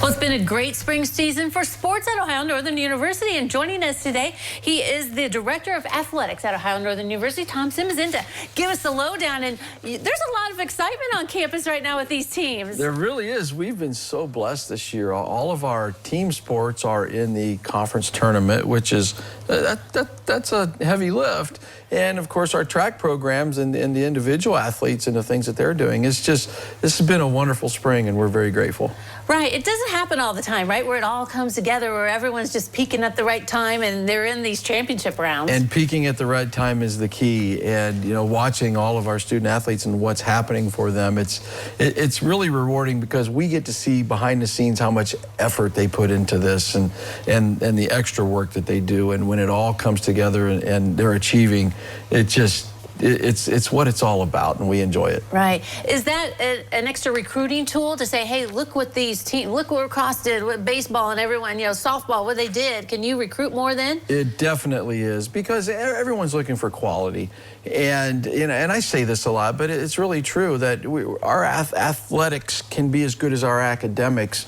Well, it's been a great spring season for sports at Ohio Northern University, and joining us today, he is the Director of Athletics at Ohio Northern University, Tom Simmons, in to give us the lowdown. And there's a lot of excitement on campus right now with these teams. There really is. We've been so blessed this year. All of our team sports are in the conference tournament, which is that's a heavy lift. And of course, our track programs and the individual athletes and the things that they're doing. It's just, this has been a wonderful spring, and we're very grateful. Right. It doesn't happen all the time, right? Where it all comes together, where everyone's just peaking at the right time and they're in these championship rounds. And peaking at the right time is the key. And, you know, watching all of our student athletes and what's happening for them, it's really rewarding because we get to see behind the scenes how much effort they put into this and the extra work that they do. And when it all comes together and they're achieving, it's what it's all about, and we enjoy it. Right. Is that an extra recruiting tool to say, hey, look what these teams, look what lacrosse did, what baseball and everyone, you know, softball, what they did. Can you recruit more then? It definitely is, because everyone's looking for quality. And, you know, and I say this a lot, but it's really true that our athletics can be as good as our academics.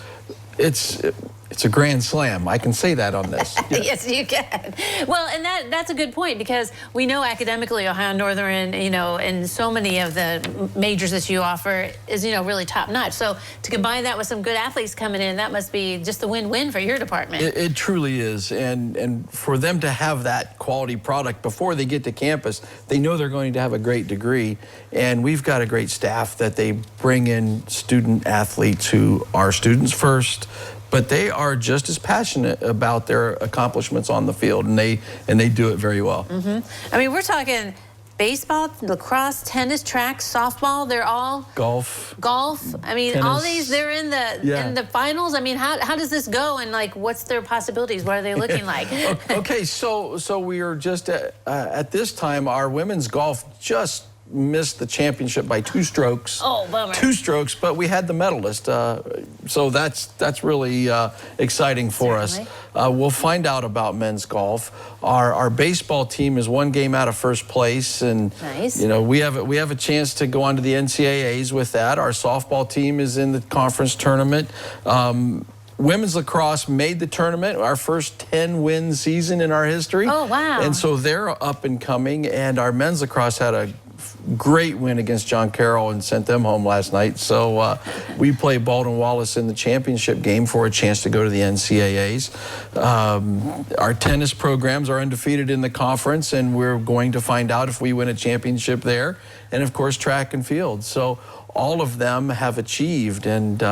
It's a grand slam. I can say that on this. Yes, you can. Well, and that's a good point, because we know academically Ohio Northern, you know, and so many of the majors that you offer is, you know, really top notch. So to combine that with some good athletes coming in, that must be just a win-win for your department. It truly is. And for them to have that quality product before they get to campus, they know they're going to have a great degree. And we've got a great staff that they bring in student athletes who are students first, but they are just as passionate about their accomplishments on the field, and they do it very well. I mean, we're talking baseball, lacrosse, tennis, track, softball. They're all golf. I mean, tennis. All these, they're in the finals. I mean, how does this go? And like, what's their possibilities? What are they looking like? Okay, so we are just at this time, our women's golf just missed the championship by 2 strokes. Oh, bummer. 2 strokes, but we had the medalist. So that's really exciting for us. We'll find out about men's golf. Our baseball team is 1 game out of first place, and nice. You know, we have a chance to go on to the NCAAs with that. Our softball team is in the conference tournament. Women's lacrosse made the tournament, our first 10-win season in our history. Oh, wow. And so they're up and coming, and our men's lacrosse had a great win against John Carroll and sent them home last night. So we play Baldwin Wallace in the championship game for a chance to go to the NCAAs. Our tennis programs are undefeated in the conference, and we're going to find out if we win a championship there. And of course, track and field. So all of them have achieved, and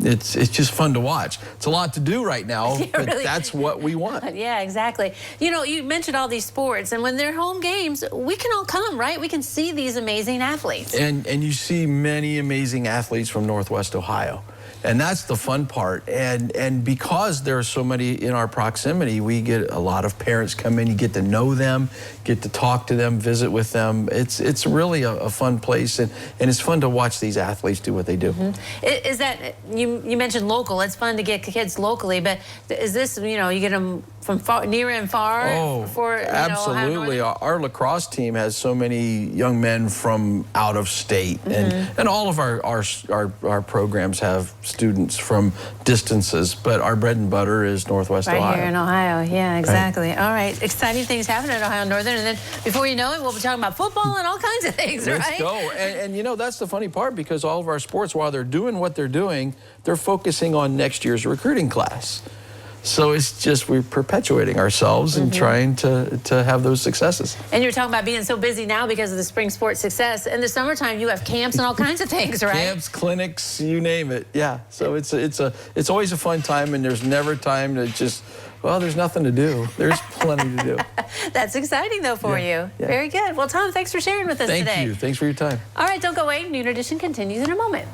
it's just fun to watch. It's a lot to do right now, but really, that's what we want. Yeah, exactly. You know, you mentioned all these sports, and when they're home games, we can all come, right? We can see these amazing athletes. And you see many amazing athletes from Northwest Ohio. And that's the fun part. And because there are so many in our proximity, we get a lot of parents come in. You get to know them, get to talk to them, visit with them. It's really a fun place, and it's fun to watch these athletes do what they do. Is that, you mentioned local. It's fun to get kids locally, but is this, you know, you get them from far, near and far? Oh, absolutely. Our lacrosse team has so many young men from out of state, and all of our programs have students from distances, but our bread and butter is Northwest Ohio. Right here in Ohio, yeah, exactly. Right. All right, exciting things happening at Ohio Northern, and then before you know it, we'll be talking about football and all kinds of things, right? Let's go. And you know, that's the funny part, because all of our sports, while they're doing what they're doing, they're focusing on next year's recruiting class. So it's just, we're perpetuating ourselves and trying to have those successes. And you're talking about being so busy now because of the spring sports success. In the summertime, you have camps and all kinds of things, right? Camps, clinics, you name it. Yeah. So it's always a fun time, and there's never time to just, well, there's nothing to do. There's plenty to do. That's exciting, though, for you. Yeah. Very good. Well, Tom, thanks for sharing with us today. Thank you. Thanks for your time. All right, don't go away. Noon Edition continues in a moment.